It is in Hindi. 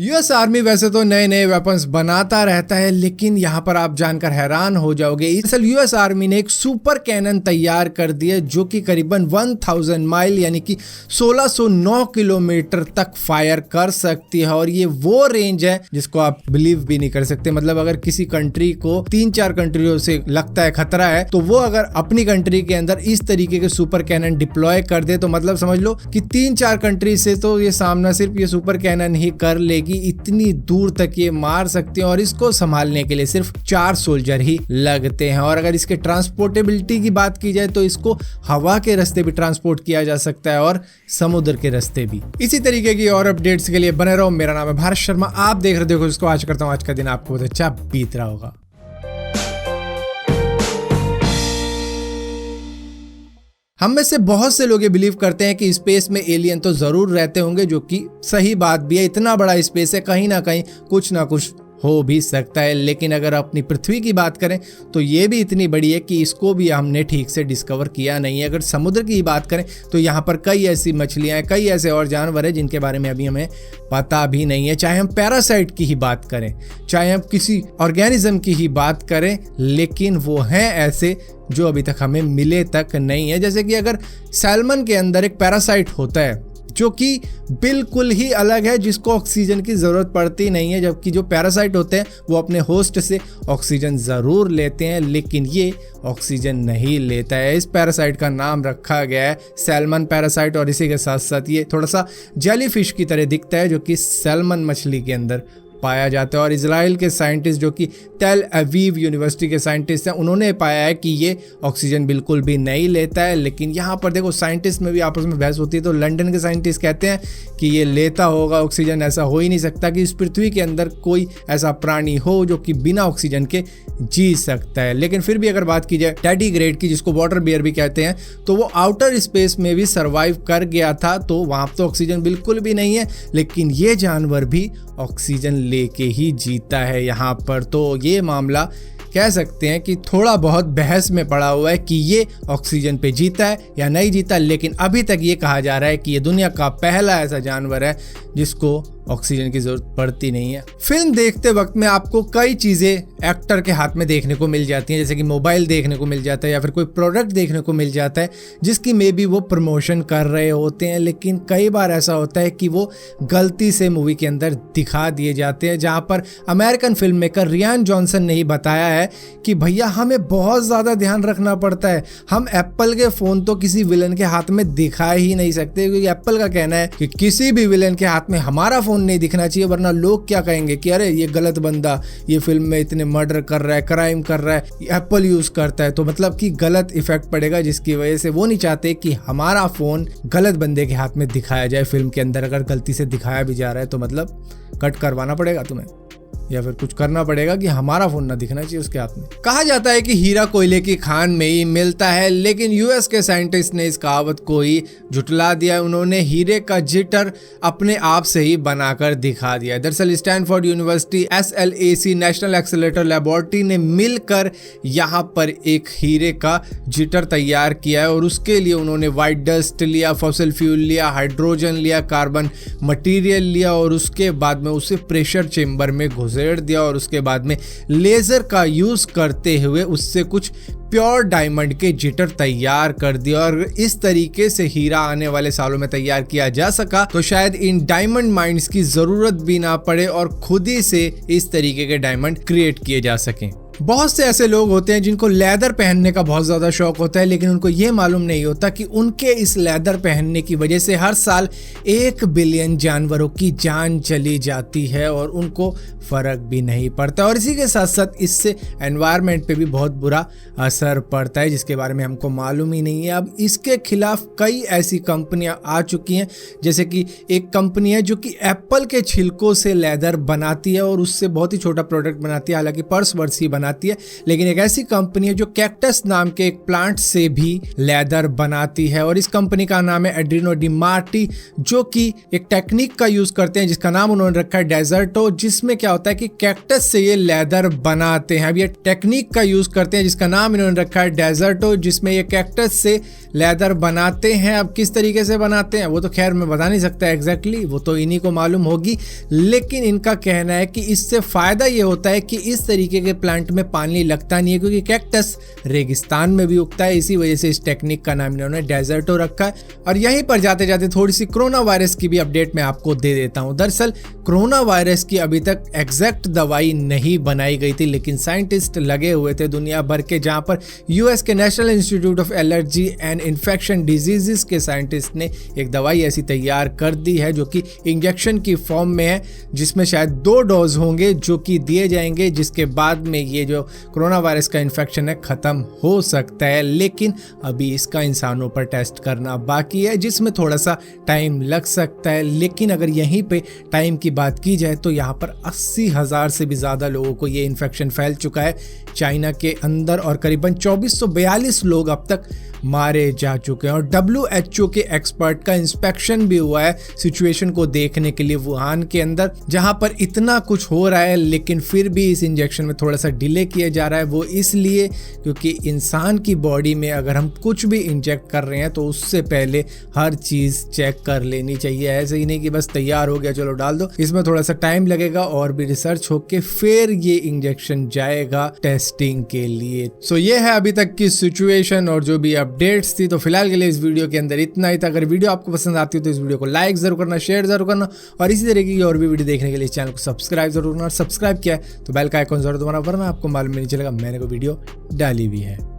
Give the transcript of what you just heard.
यूएस आर्मी वैसे तो नए नए वेपन्स बनाता रहता है, लेकिन यहाँ पर आप जानकर हैरान हो जाओगे। असल यूएस आर्मी ने एक सुपर कैनन तैयार कर दी है जो कि करीबन 1000 माइल यानी कि 1609 किलोमीटर तक फायर कर सकती है। और ये वो रेंज है जिसको आप बिलीव भी नहीं कर सकते। मतलब अगर किसी कंट्री को 3-4 कंट्रियों से लगता है खतरा है, तो वो अगर अपनी कंट्री के अंदर इस तरीके के सुपर कैनन डिप्लॉय कर दे तो मतलब समझ लो कि 3-4 कंट्री से तो ये सामना सिर्फ ये सुपर कैनन ही कर लेगी। इतनी दूर तक ये मार सकते हैं और इसको संभालने के लिए सिर्फ 4 सोल्जर ही लगते हैं। और अगर इसके ट्रांसपोर्टेबिलिटी की बात की जाए तो इसको हवा के रास्ते भी ट्रांसपोर्ट किया जा सकता है और समुद्र के रास्ते भी। इसी तरीके की और अपडेट्स के लिए बने रहो। मेरा नाम है भारत शर्मा, आप देख रहे हो इसको। आज करता हूँ आज का दिन आपको बहुत अच्छा बीत रहा होगा। हम में से बहुत से लोग ये बिलीव करते हैं कि स्पेस में एलियन तो जरूर रहते होंगे, जो कि सही बात भी है। इतना बड़ा स्पेस है, कहीं ना कहीं कुछ ना कुछ हो भी सकता है। लेकिन अगर अपनी पृथ्वी की बात करें तो ये भी इतनी बड़ी है कि इसको भी हमने ठीक से डिस्कवर किया नहीं है। अगर समुद्र की बात करें तो यहाँ पर कई ऐसी मछलियाँ हैं, कई ऐसे और जानवर हैं जिनके बारे में अभी हमें पता भी नहीं है। चाहे हम पैरासाइट की ही बात करें, चाहे हम किसी ऑर्गेनिज्म की ही बात करें, लेकिन वो हैं ऐसे जो अभी तक हमें मिले तक नहीं है। जैसे कि अगर सैल्मन के अंदर एक पैरासाइट होता है जो कि बिल्कुल ही अलग है, जिसको ऑक्सीजन की ज़रूरत पड़ती नहीं है, जबकि जो पैरासाइट होते हैं वो अपने होस्ट से ऑक्सीजन ज़रूर लेते हैं, लेकिन ये ऑक्सीजन नहीं लेता है। इस पैरासाइट का नाम रखा गया है सैल्मन पैरासाइट। और इसी के साथ साथ ये थोड़ा सा जेलीफिश की तरह दिखता है, जो कि सैल्मन मछली के अंदर पाया जाता है। और इजराइल के साइंटिस्ट जो कि टेल अवीव यूनिवर्सिटी के साइंटिस्ट हैं, उन्होंने पाया है कि ये ऑक्सीजन बिल्कुल भी नहीं लेता है। लेकिन यहाँ पर देखो साइंटिस्ट में भी आपस में बहस होती है। तो लंदन के साइंटिस्ट कहते हैं कि ये लेता होगा ऑक्सीजन, ऐसा हो ही नहीं सकता कि इस पृथ्वी के अंदर कोई ऐसा प्राणी हो जो कि बिना ऑक्सीजन के जी सकता है। लेकिन फिर भी अगर बात की जाए टैडीग्रेड की, जिसको वाटर बियर भी कहते हैं, तो वो आउटर स्पेस में भी सर्वाइव कर गया था। तो वहाँ तो ऑक्सीजन बिल्कुल भी नहीं है, लेकिन ये जानवर भी ऑक्सीजन लेके ही जीता है यहाँ पर। तो ये मामला कह सकते हैं कि थोड़ा बहुत बहस में पड़ा हुआ है कि ये ऑक्सीजन पे जीता है या नहीं जीता। लेकिन अभी तक ये कहा जा रहा है कि ये दुनिया का पहला ऐसा जानवर है जिसको ऑक्सीजन की जरूरत पड़ती नहीं है। फिल्म देखते वक्त में आपको कई चीजें एक्टर के हाथ में देखने को मिल जाती हैं, जैसे कि मोबाइल देखने को मिल जाता है या फिर कोई प्रोडक्ट देखने को मिल जाता है जिसकी मे बी वो प्रमोशन कर रहे होते हैं। लेकिन कई बार ऐसा होता है कि वो गलती से मूवी के अंदर दिखा दिए जाते हैं, जहां पर American film maker Rian Johnson ने ही बताया है कि भैया हमें बहुत ज्यादा ध्यान रखना पड़ता है। हम एप्पल के फोन तो किसी विलन के हाथ में दिखा ही नहीं सकते, क्योंकि एप्पल का कहना है कि किसी भी विलन के हाथ में हमारा फोन नहीं दिखना चाहिए, वरना लोग क्या कहेंगे कि अरे ये गलत बंदा ये फिल्म में इतने मर्डर कर रहा है, क्राइम कर रहा है, एप्पल यूज करता है। तो मतलब कि गलत इफेक्ट पड़ेगा, जिसकी वजह से वो नहीं चाहते कि हमारा फोन गलत बंदे के हाथ में दिखाया जाए फिल्म के अंदर। अगर गलती से दिखाया भी जा रहा है तो मतलब कट करवाना पड़ेगा तुम्हें, या फिर कुछ करना पड़ेगा कि हमारा फोन ना दिखना चाहिए उसके हाथ में। कहा जाता है कि हीरा कोयले की खान में ही मिलता है, लेकिन यूएस के साइंटिस्ट ने इस कहावत को ही झुटला दिया। उन्होंने हीरे का जिटर अपने आप से ही बनाकर दिखा दिया। दरअसल Stanford university SLAC national accelerator laboratory ने मिलकर यहाँ पर एक हीरे का जिटर तैयार किया है। और उसके लिए उन्होंने व्हाइट डस्ट लिया, फॉसिल फ्यूल लिया, हाइड्रोजन लिया, कार्बन मटीरियल लिया, और उसके बाद में उसे प्रेशर चेम्बर में घुसेड़ दिया। और उसके बाद में लेजर का यूज करते हुए उससे कुछ प्योर डायमंड के जिटर तैयार कर दिया। और इस तरीके से हीरा आने वाले सालों में तैयार किया जा सका तो शायद इन डायमंड माइंस की जरूरत भी ना पड़े और खुद ही से इस तरीके के डायमंड क्रिएट किए जा सकें। बहुत से ऐसे लोग होते हैं जिनको लेदर पहनने का बहुत ज़्यादा शौक होता है, लेकिन उनको ये मालूम नहीं होता कि उनके इस लेदर पहनने की वजह से हर साल 1 बिलियन जानवरों की जान चली जाती है और उनको फ़र्क भी नहीं पड़ता। और इसी के साथ साथ इससे एनवायरनमेंट पे भी बहुत बुरा असर पड़ता है, जिसके बारे में हमको मालूम ही नहीं है। अब इसके खिलाफ कई ऐसी कंपनियां आ चुकी हैं, जैसे कि एक कंपनी है जो कि एप्पल के छिलकों से लेदर बनाती है और उससे बहुत ही छोटा प्रोडक्ट बनाती है, हालांकि पर्स वर्स ही बनाती है, लेकिन एक ऐसी कंपनी है जो कैक्टस नाम के एक प्लांट से भी लेदर बनाती है। और इस कंपनी का नाम है एड्रिनो डी मार्टी, जो कि एक टेक्निक का यूज करते हैं जिसका नाम उन्होंने रखा है डेजर्टो, जिसमें क्या होता है कि कैक्टस से ये लेदर बनाते हैं। अब ये टेक्निक का यूज करते हैं जिसका नाम इन्होंने रखा है डेजर्टो, जिसमें ये कैक्टस से लेदर बनाते हैं। अब किस तरीके से बनाते हैं वो तो खैर मैं बता नहीं सकता एग्जैक्टली, वो तो इन्हीं को मालूम होगी, लेकिन इनका कहना है कि इससे फायदा ये होता है कि इस तरीके के प्लांट में पानी लगता नहीं है, क्योंकि कैक्टस रेगिस्तान में भी उगता है। इसी वजह से इस टेक्निक का नाम इन्होंने डेजर्टो रखा है। और यहीं पर जाते जाते थोड़ी सी कोरोना वायरस की भी अपडेट मैं आपको दे देता हूं। दरअसल कोरोना वायरस की अभी तक एग्जैक्ट दवाई नहीं बनाई गई थी, लेकिन साइंटिस्ट लगे हुए थे दुनिया भर के, जहां पर यूएस के national institute of allergy and infection diseases के साइंटिस्ट ने एक दवाई ऐसी तैयार कर दी है जो कि इंजेक्शन की फॉर्म में है, जिसमें शायद 2 डोज होंगे जो कि दिए जाएंगे, जिसके बाद में ये जो कोरोना वायरस का इन्फेक्शन है खत्म हो सकता है। लेकिन अभी इसका इंसानों पर टेस्ट करना बाकी है, जिसमें थोड़ा सा टाइम लग सकता है। लेकिन अगर यहीं पे टाइम की बात की जाए तो यहाँ पर 80,000 से भी ज़्यादा लोगों को ये इन्फेक्शन फैल चुका है चाइना के अंदर, और करीबन 2442 लोग अब तक मारे जा चुके हैं। और WHO के एक्सपर्ट का इंस्पेक्शन भी हुआ है सिचुएशन को देखने के लिए वुहान के अंदर, जहां पर इतना कुछ हो रहा है लेकिन फिर भी इस इंजेक्शन में थोड़ा सा डिले किया जा रहा है। वो इसलिए क्योंकि इंसान की बॉडी में अगर हम कुछ भी इंजेक्ट कर रहे हैं तो उससे पहले हर चीज़ चेक कर लेनी चाहिए। ऐसे ही नहीं कि बस तैयार हो गया चलो डाल दो, इसमें थोड़ा सा टाइम लगेगा और भी रिसर्च होके फिर ये इंजेक्शन जाएगा टेस्टिंग के लिए। सो ये है अभी तक की सिचुएशन और जो भी अपडेट्स थी। तो फिलहाल के लिए इस वीडियो के अंदर इतना ही था। अगर वीडियो आपको पसंद आती हो तो इस वीडियो को लाइक जरूर करना, शेयर जरूर करना, और इसी तरीके की और भी वीडियो देखने के लिए चैनल को सब्सक्राइब जरूर करना। और सब्सक्राइब किया है तो बेल का आइकॉन जरूर दबाना, वरना आपको मालूम नहीं चलेगा मैंने कोई वीडियो डाली भी है।